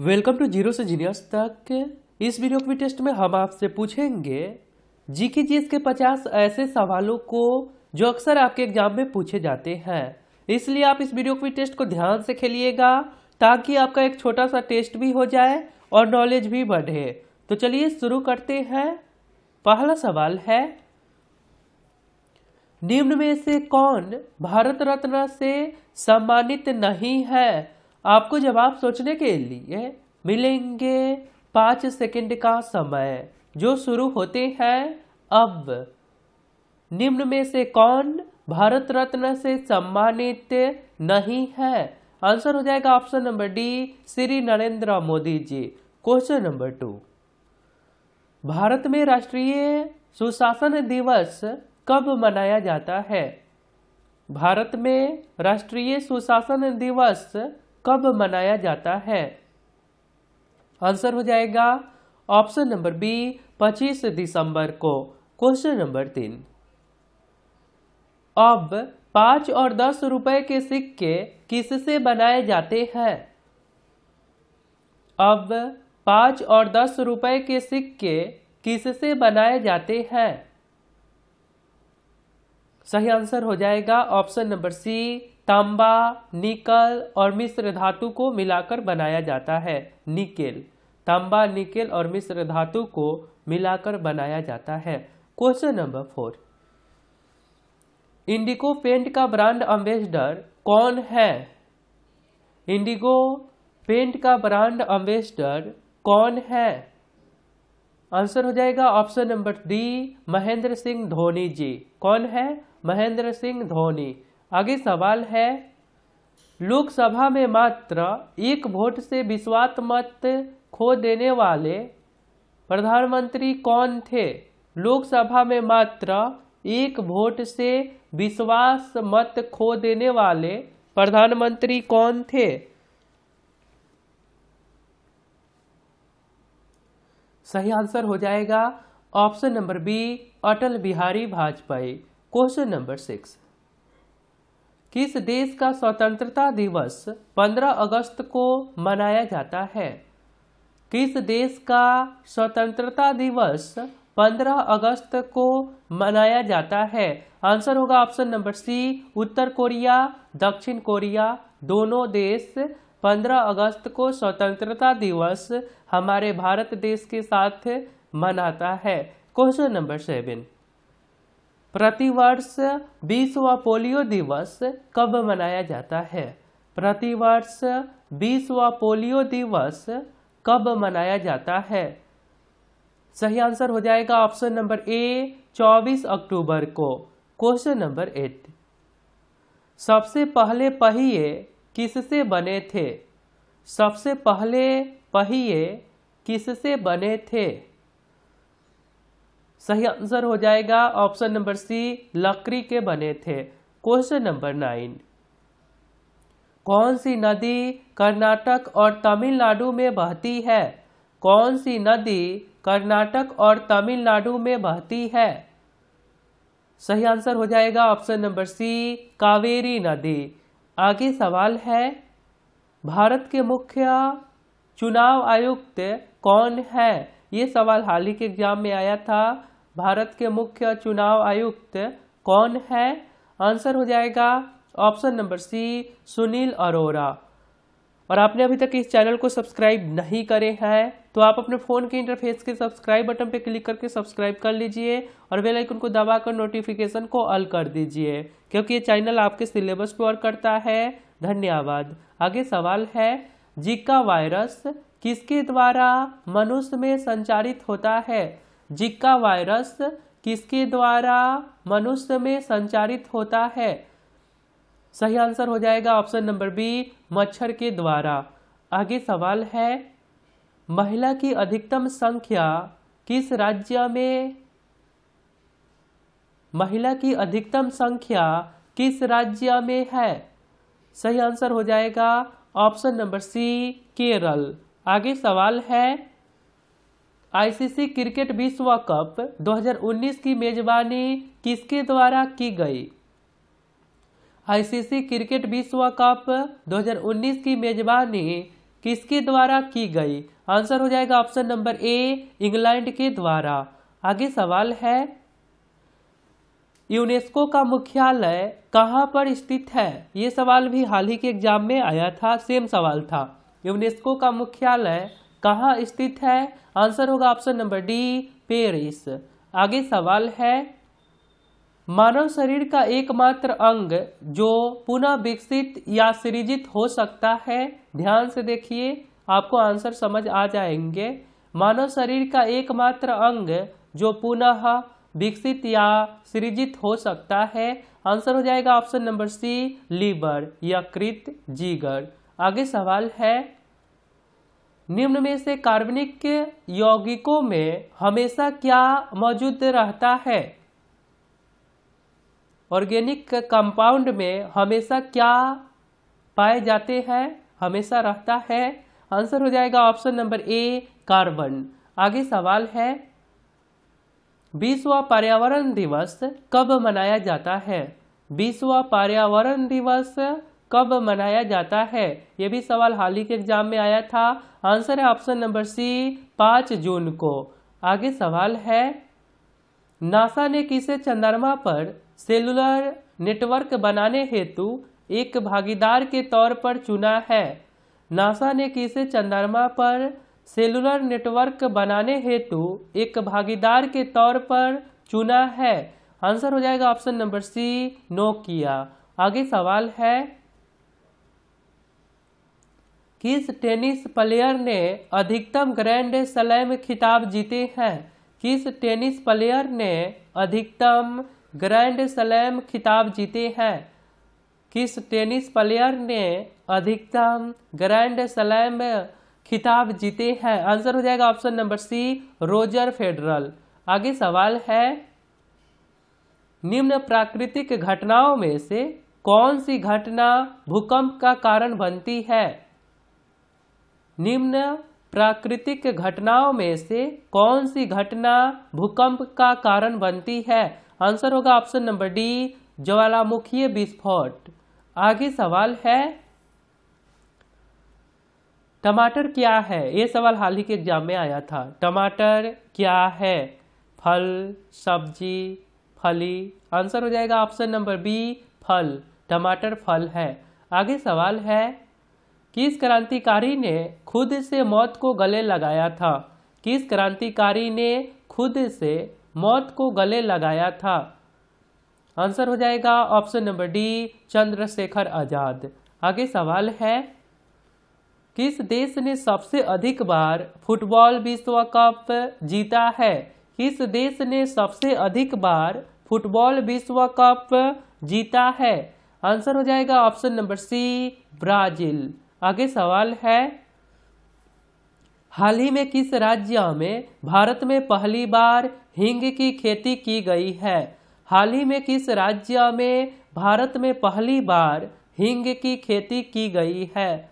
Welcome to zero से genius तक। इस वीडियो के टेस्ट में हम आपसे पूछेंगे जीके जीएस के 50 ऐसे सवालों को जो अक्सर आपके एग्जाम में पूछे जाते हैं। इसलिए आप इस वीडियो के टेस्ट को ध्यान से खेलिएगा ताकि आपका एक छोटा सा टेस्ट भी हो जाए और नॉलेज भी बढ़े। तो चलिए शुरू करते हैं। पहला सवाल है, निम्न में से कौन भारत रत्न से सम्मानित नहीं है? आपको जवाब सोचने के लिए मिलेंगे 5 सेकंड का समय जो शुरू होते हैं अब। निम्न में से कौन भारत रत्न से सम्मानित नहीं है? आंसर हो जाएगा option number D, Shri Narendra Modi ji. Question number 2, Bharat में राष्ट्रीय सुशासन दिवस कब मनाया जाता है? भारत में राष्ट्रीय सुशासन दिवस कब मनाया जाता है? आंसर हो जाएगा ऑप्शन नंबर बी, 25 दिसंबर को। क्वेश्चन नंबर 3, अब 5 और 10 रुपए के सिक्के किससे बनाए जाते हैं? अब 5 और 10 रुपए के सिक्के किससे बनाए जाते हैं? सही आंसर हो जाएगा ऑप्शन नंबर सी, तांबा, निकल और मिश्र धातु को मिलाकर बनाया जाता है। निकेल, तांबा, निकेल और मिश्र धातु को मिलाकर बनाया जाता है। क्वेश्चन नंबर 4, इंडिगो पेंट का ब्रांड एम्बेसडर कौन है? इंडिगो पेंट का ब्रांड एम्बेसडर कौन है? आंसर हो जाएगा option number D, Mahendra Singh Dhoni ji. कौन है? महेंद्र सिंह धोनी। आगे सवाल है, लोकसभा में मात्र 1 वोट से विश्वास मत खो देने वाले प्रधानमंत्री कौन थे? लोकसभा में मात्र 1 वोट से विश्वास मत खो देने वाले प्रधानमंत्री कौन थे? सही आंसर हो जाएगा option number B, Atal Bihari Vajpayee. Question number 6, किस देश का स्वतंत्रता दिवस 15 अगस्त को मनाया जाता है? किस देश का स्वतंत्रता दिवस 15 अगस्त को मनाया जाता है? आंसर होगा ऑप्शन नंबर सी, उत्तर कोरिया, दक्षिण कोरिया। दोनों देश 15 अगस्त को स्वतंत्रता दिवस हमारे भारत देश के साथ मनाता है। क्वेश्चन नंबर 7, प्रतिवर्ष विश्व पोलियो दिवस कब मनाया जाता है? प्रतिवर्ष विश्व पोलियो दिवस कब मनाया जाता है? सही आंसर हो जाएगा ऑप्शन नंबर ए, 24 अक्टूबर को। क्वेश्चन नंबर 8, सबसे पहले पहिए किससे बने थे? सबसे पहले पहिए किससे बने थे? सही आंसर हो जाएगा ऑप्शन नंबर सी, लकड़ी के बने थे। क्वेश्चन नंबर 9, कौन सी नदी कर्नाटक और तमिलनाडु में बहती है? कौन सी नदी कर्नाटक और तमिलनाडु में बहती है? सही आंसर हो जाएगा ऑप्शन नंबर सी, कावेरी नदी। आगे सवाल है, भारत के मुख्य चुनाव आयुक्त कौन है? ये सवाल हाल ही के एग्जाम में आया था। भारत के मुख्य चुनाव आयुक्त कौन है? आंसर हो जाएगा option number C, Sunil Arora. और आपने अभी तक इस चैनल को सब्सक्राइब नहीं करे हैं तो आप अपने फ़ोन के इंटरफेस के सब्सक्राइब बटन पर क्लिक करके सब्सक्राइब कर लीजिए और बेल आइकन को दबाकर नोटिफिकेशन को ऑल कर दीजिए, क्योंकि ये चैनल आपके सिलेबस पर वर्क करता है। धन्यवाद। आगे सवाल है, जिका वायरस किसके द्वारा मनुष्य में संचारित होता है? जिका वायरस किसके द्वारा मनुष्य में संचारित होता है? सही आंसर हो जाएगा ऑप्शन नंबर बी, मच्छर के द्वारा। आगे सवाल है, महिला की अधिकतम संख्या किस राज्य में? महिला की अधिकतम संख्या किस राज्य में है? सही आंसर हो जाएगा ऑप्शन नंबर सी, केरल। आगे सवाल है, आईसीसी क्रिकेट विश्व कप 2019 की मेजबानी किसके द्वारा की गई? आईसीसी क्रिकेट विश्व कप 2019 की मेजबानी किसके द्वारा की गई? आंसर हो जाएगा ऑप्शन नंबर ए, इंग्लैंड के द्वारा। आगे सवाल है, यूनेस्को का मुख्यालय कहाँ पर स्थित है? ये सवाल भी हाल ही के एग्जाम में आया था, सेम सवाल था। यूनेस्को का मुख्यालय कहाँ स्थित है? आंसर होगा ऑप्शन नंबर डी, पेरिस। आगे सवाल है, मानव शरीर का एकमात्र अंग जो पुनः विकसित या सृजित हो सकता है? ध्यान से देखिए, आपको आंसर समझ आ जाएंगे। मानव शरीर का एकमात्र अंग जो पुनः विकसित या सृजित हो सकता है, आंसर हो जाएगा ऑप्शन नंबर सी, लीवर, यकृत, जिगर। आगे सवाल है, निम्न में से कार्बनिक यौगिकों में हमेशा क्या मौजूद रहता है? ऑर्गेनिक कंपाउंड में हमेशा क्या पाए जाते हैं, हमेशा रहता है? आंसर हो जाएगा ऑप्शन नंबर ए, कार्बन। आगे सवाल है, विश्व पर्यावरण दिवस कब मनाया जाता है? विश्व पर्यावरण दिवस कब मनाया जाता है? यह भी सवाल हाल ही के एग्जाम में आया था। आंसर है ऑप्शन नंबर सी, 5 जून को। आगे सवाल है, नासा ने किसे चंद्रमा पर सेलुलर नेटवर्क बनाने हेतु एक भागीदार के तौर पर चुना है? नासा ने किसे चंद्रमा पर सेलुलर नेटवर्क बनाने हेतु एक भागीदार के तौर पर चुना है? आंसर हो जाएगा ऑप्शन नंबर सी, नोकिया। आगे सवाल है, किस टेनिस प्लेयर ने अधिकतम ग्रैंड स्लैम खिताब जीते हैं? किस टेनिस प्लेयर ने अधिकतम ग्रैंड स्लैम खिताब जीते हैं? किस टेनिस प्लेयर ने अधिकतम ग्रैंड स्लैम खिताब जीते हैं? आंसर हो जाएगा option number C, Roger Federer. आगे सवाल है, निम्न प्राकृतिक घटनाओं में से कौन सी घटना भूकंप का कारण बनती है? निम्न प्राकृतिक घटनाओं में से कौन सी घटना भूकंप का कारण बनती है? आंसर होगा ऑप्शन नंबर डी, ज्वालामुखीय विस्फोट। आगे सवाल है, टमाटर क्या है? ये सवाल हाल ही के एग्जाम में आया था। टमाटर क्या है? फल, सब्जी, फली? आंसर हो जाएगा ऑप्शन नंबर बी, फल। टमाटर फल है। आगे सवाल है, किस क्रांतिकारी ने खुद से मौत को गले लगाया था? किस क्रांतिकारी ने खुद से मौत को गले लगाया था? आंसर हो जाएगा option number D, Chandrashekhar Azad. आगे सवाल है, किस देश ने सबसे अधिक बार फुटबॉल विश्व कप जीता है? किस देश ने सबसे अधिक बार फुटबॉल विश्व कप जीता है? आंसर हो जाएगा ऑप्शन नंबर सी, ब्राजील। आगे सवाल है, हाल ही में किस राज्य में भारत में पहली बार हींग की खेती की गई है? हाल ही में किस राज्य में भारत में पहली बार हींग की खेती की गई है?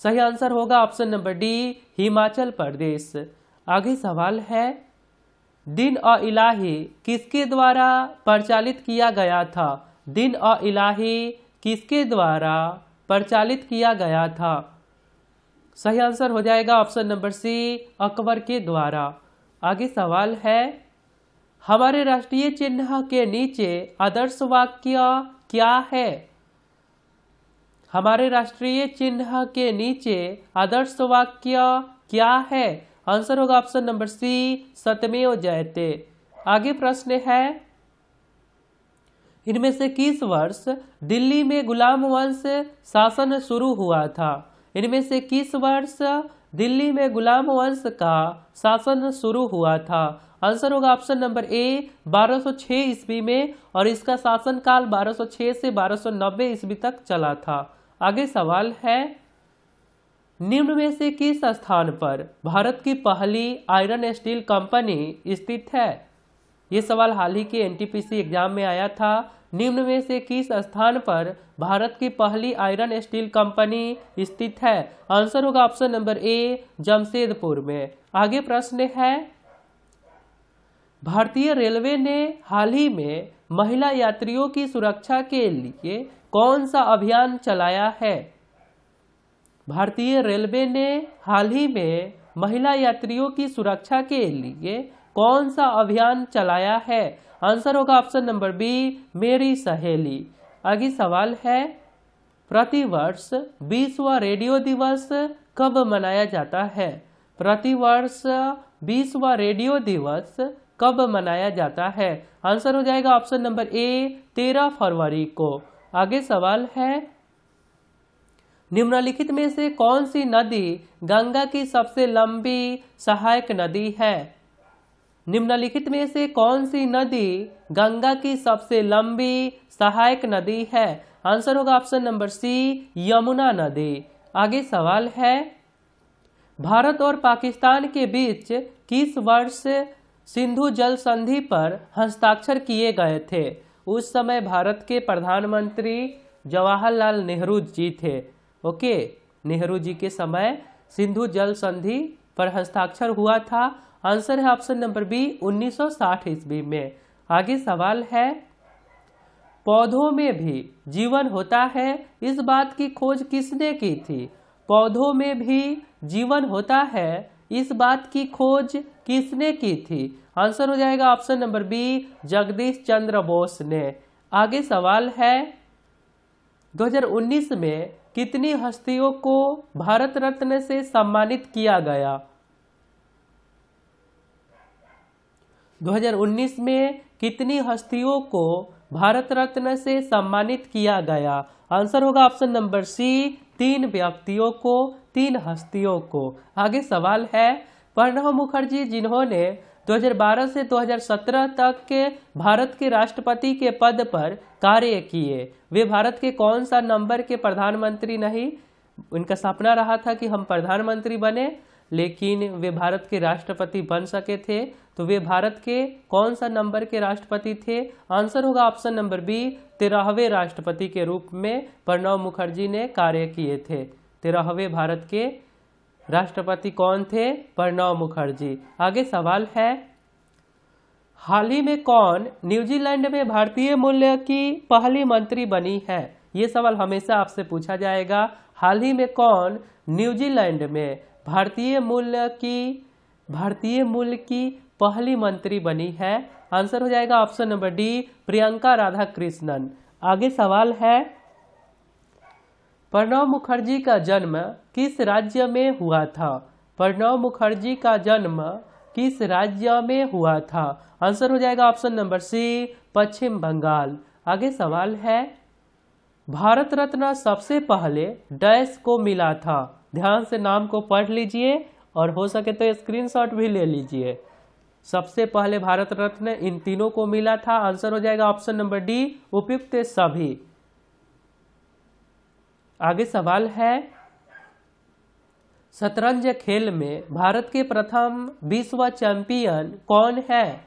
सही आंसर होगा option number D, Himachal Pradesh. आगे सवाल है, दिन-ए-इलाही किसके द्वारा परिचालित किया गया था? दिन-ए-इलाही किसके द्वारा परिचालित किया गया था? सही आंसर हो जाएगा ऑप्शन नंबर सी, अकबर के द्वारा। आगे सवाल है, हमारे राष्ट्रीय चिन्ह के नीचे आदर्श वाक्य क्या है? हमारे राष्ट्रीय चिन्ह के नीचे आदर्श वाक्य क्या है? आंसर होगा ऑप्शन नंबर सी, सत्यमेव जयते। आगे प्रश्न है, इनमें से किस वर्ष दिल्ली में गुलाम वंश शासन शुरू हुआ था? इनमें से किस वर्ष दिल्ली में गुलाम वंश का शासन शुरू हुआ था? आंसर होगा ऑप्शन नंबर ए, 1206 ईस्वी में, और इसका शासनकाल 1206 से 1290 ईस्वी तक चला था। आगे सवाल है, निम्न में से किस स्थान पर भारत की पहली आयरन स्टील कंपनी स्थित है? ये सवाल हाल ही के एनटीपीसी एग्जाम में आया था। निम्न में से किस स्थान पर भारत की पहली आयरन स्टील कंपनी स्थित है? आंसर होगा ऑप्शन नंबर ए, जमशेदपुर में। आगे प्रश्न है, भारतीय रेलवे ने हाल ही में महिला यात्रियों की सुरक्षा के लिए कौन सा अभियान चलाया है? भारतीय रेलवे ने हाल ही में महिला यात्रियों की सुरक्षा के लिए कौन सा अभियान चलाया है? आंसर होगा ऑप्शन नंबर बी, मेरी सहेली। आगे सवाल है, प्रतिवर्ष विश्व रेडियो दिवस कब मनाया जाता है? प्रतिवर्ष विश्व रेडियो दिवस कब मनाया जाता है? आंसर हो जाएगा ऑप्शन नंबर ए, 13 फरवरी को। आगे सवाल है, निम्नलिखित में से कौन सी नदी गंगा की सबसे लंबी सहायक नदी है? निम्नलिखित में से कौन सी नदी गंगा की सबसे लंबी सहायक नदी है? आंसर होगा ऑप्शन नंबर सी, यमुना नदी। आगे सवाल है, भारत और पाकिस्तान के बीच किस वर्ष सिंधु जल संधि पर हस्ताक्षर किए गए थे? उस समय भारत के प्रधानमंत्री जवाहरलाल नेहरू जी थे। ओके, नेहरू जी के समय सिंधु जल संधि पर हस्ताक्षर हुआ था। आंसर है ऑप्शन नंबर बी, 1960 ईस्वी में। आगे सवाल है, पौधों में भी जीवन होता है, इस बात की खोज किसने की थी? पौधों में भी जीवन होता है, इस बात की खोज किसने की थी? आंसर हो जाएगा option number B, Jagdish Chandra Bose ने। आगे सवाल है, 2019 में कितनी हस्तियों को भारत रत्न से सम्मानित किया गया? 2019 में कितनी हस्तियों को भारत रत्न से सम्मानित किया गया? आंसर होगा ऑप्शन नंबर सी, 3 व्यक्तियों को, 3 हस्तियों को। आगे सवाल है, प्रणब मुखर्जी जिन्होंने 2012 से 2017 तक के भारत के राष्ट्रपति के पद पर कार्य किए, वे भारत के कौन सा नंबर के प्रधानमंत्री नहीं? उनका सपना रहा था कि हम प्रधानमंत्री बने, लेकिन वे भारत के राष्ट्रपति बन सके थे। तो वे भारत के कौन सा नंबर के राष्ट्रपति थे? आंसर होगा ऑप्शन नंबर बी, 13वें राष्ट्रपति के रूप में प्रणब मुखर्जी ने कार्य किए थे। 13वें भारत के राष्ट्रपति कौन थे? प्रणब मुखर्जी। आगे सवाल है, हाल ही में कौन न्यूजीलैंड में भारतीय मूल्य की पहली मंत्री बनी है? ये सवाल हमेशा आपसे पूछा जाएगा। हाल ही में कौन न्यूजीलैंड में भारतीय मूल्य की पहली मंत्री बनी है? आंसर हो जाएगा option number D, Priyanka Radhakrishnan. आगे सवाल है, प्रणब मुखर्जी का जन्म किस राज्य में हुआ था? प्रणब मुखर्जी का जन्म किस राज्य में हुआ था? आंसर हो जाएगा ऑप्शन नंबर सी, पश्चिम बंगाल। आगे सवाल है, भारत रत्न सबसे पहले डैश को मिला था? ध्यान से नाम को पढ़ लीजिए और हो सके तो स्क्रीनशॉट भी ले लीजिए। सबसे पहले भारत रत्न इन तीनों को मिला था। आंसर हो जाएगा ऑप्शन नंबर डी, उपयुक्त सभी। आगे सवाल है, शतरंज खेल में भारत के प्रथम विश्व चैंपियन कौन है?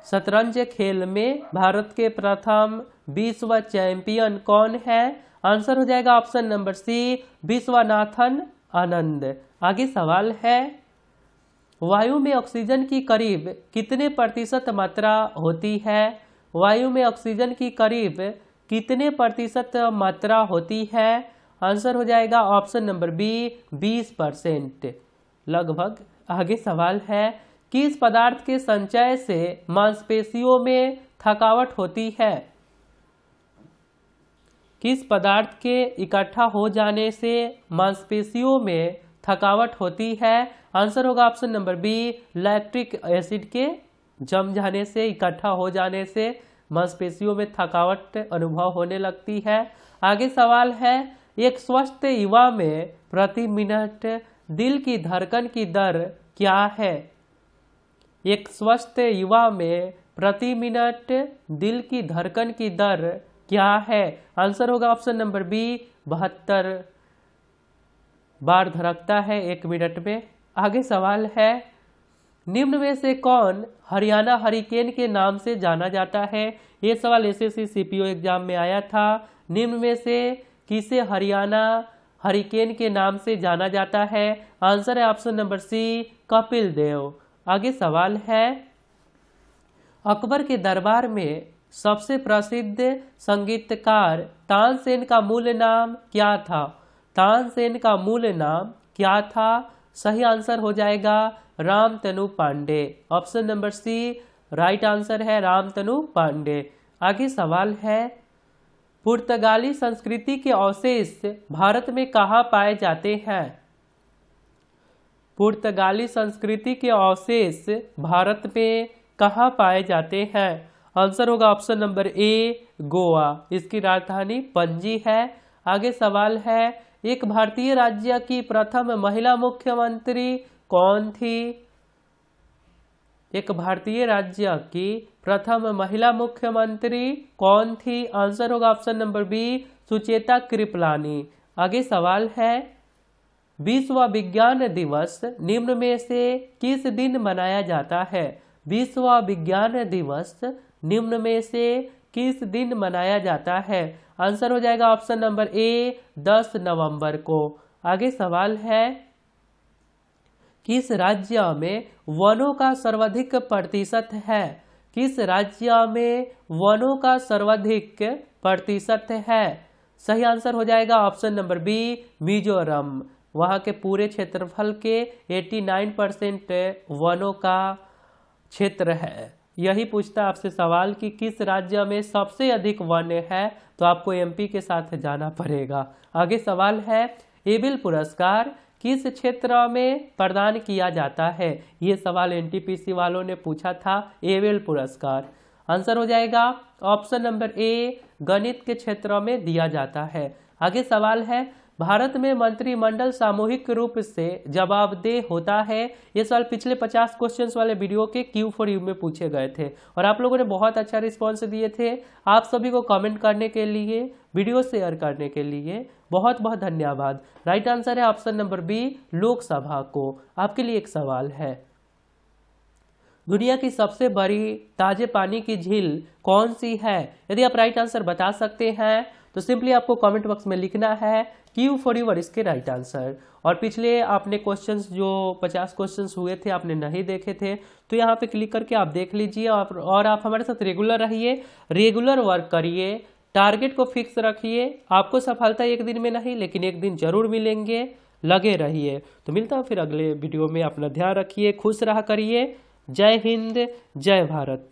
शतरंज खेल में भारत के प्रथम विश्व चैंपियन कौन है? आंसर हो जाएगा ऑप्शन नंबर सी, विश्वनाथन आनंद। आगे सवाल है, वायु में ऑक्सीजन की करीब कितने प्रतिशत मात्रा होती है? वायु में ऑक्सीजन की करीब कितने प्रतिशत मात्रा होती है? आंसर हो जाएगा ऑप्शन नंबर बी, 20% लगभग। आगे सवाल है, किस पदार्थ के संचय से मांसपेशियों में थकावट होती है? किस पदार्थ के इकट्ठा हो जाने से मांसपेशियों में थकावट होती है? आंसर होगा option number B, lactic acid के जम जाने से, इकट्ठा हो जाने से मांसपेशियों में थकावट अनुभव होने लगती है। आगे सवाल है, एक स्वस्थ युवा में प्रति मिनट दिल की धड़कन की दर क्या है? एक स्वस्थ युवा में प्रति मिनट दिल की धड़कन की दर क्या है? आंसर होगा ऑप्शन नंबर बी, 72 बार धड़कता है 1 मिनट में। आगे सवाल है, निम्न में से कौन हरियाणा हरिकेन के नाम से जाना जाता है? ये सवाल एसएससी सीपीओ एग्जाम में आया था। निम्न में से किसे हरियाणा हरिकेन के नाम से जाना जाता है? आंसर है ऑप्शन नंबर सी, कपिल देव। आगे सवाल है, अकबर के दरबार में सबसे प्रसिद्ध संगीतकार तानसेन का मूल नाम क्या था? तानसेन का मूल नाम क्या था? सही आंसर हो जाएगा Ramtanu Pandey. Option number C right answer है, रामतनु पांडे। आगे सवाल है, पुर्तगाली संस्कृति के अवशेष भारत में कहाँ पाए जाते हैं? पुर्तगाली संस्कृति के अवशेष भारत में कहाँ पाए जाते हैं? आंसर होगा ऑप्शन नंबर ए गोवा। इसकी राजधानी पणजी है। आगे सवाल है, एक भारतीय राज्य की प्रथम महिला मुख्यमंत्री कौन थी? एक भारतीय राज्य की प्रथम महिला मुख्यमंत्री कौन थी? आंसर होगा option number B Sucheta Kripalani. आगे सवाल है, विश्व विज्ञान दिवस निम्न में से किस दिन मनाया जाता है? विश्व विज्ञान दिवस निम्न में से किस दिन मनाया जाता है? आंसर हो जाएगा ऑप्शन नंबर ए 10 नवंबर को। आगे सवाल है, किस राज्य में वनों का सर्वाधिक प्रतिशत है? किस राज्य में वनों का सर्वाधिक प्रतिशत है? सही आंसर हो जाएगा ऑप्शन नंबर बी मिजोरम। वहां के पूरे क्षेत्रफल के 89% वनों का क्षेत्र है। यही पूछता आपसे सवाल कि किस राज्य में सबसे अधिक वन है, तो आपको एमपी के साथ जाना पड़ेगा। आगे सवाल है, एबेल पुरस्कार किस क्षेत्र में प्रदान किया जाता है? ये सवाल एनटीपीसी वालों ने पूछा था। एबेल पुरस्कार आंसर हो जाएगा ऑप्शन नंबर ए गणित के क्षेत्र में दिया जाता है। आगे सवाल है, भारत में मंत्रिमंडल सामूहिक रूप से जवाबदेह होता है। ये सवाल पिछले 50 क्वेश्चंस वाले वीडियो के Q4U में पूछे गए थे और आप लोगों ने बहुत अच्छा रिस्पॉन्स दिए थे। आप सभी को कमेंट करने के लिए, वीडियो शेयर करने के लिए बहुत बहुत धन्यवाद। राइट आंसर है ऑप्शन नंबर बी लोकसभा को। आपके लिए एक सवाल है, दुनिया की सबसे बड़ी ताजे पानी की झील कौन सी है? यदि आप राइट आंसर बता सकते हैं तो सिंपली आपको कमेंट बॉक्स में लिखना है Q4U इसके राइट आंसर। और पिछले आपने क्वेश्चंस जो 50 क्वेश्चंस हुए थे आपने नहीं देखे थे तो यहाँ पे क्लिक करके आप देख लीजिए और आप हमारे साथ रेगुलर रहिए, रेगुलर वर्क करिए, टारगेट को फिक्स रखिए। आपको सफलता एक दिन में नहीं लेकिन एक दिन जरूर मिलेंगे, लगे रहिए। तो मिलता हूँ फिर अगले वीडियो में। अपना ध्यान रखिए, खुश रहा करिए। जय हिंद, जय भारत।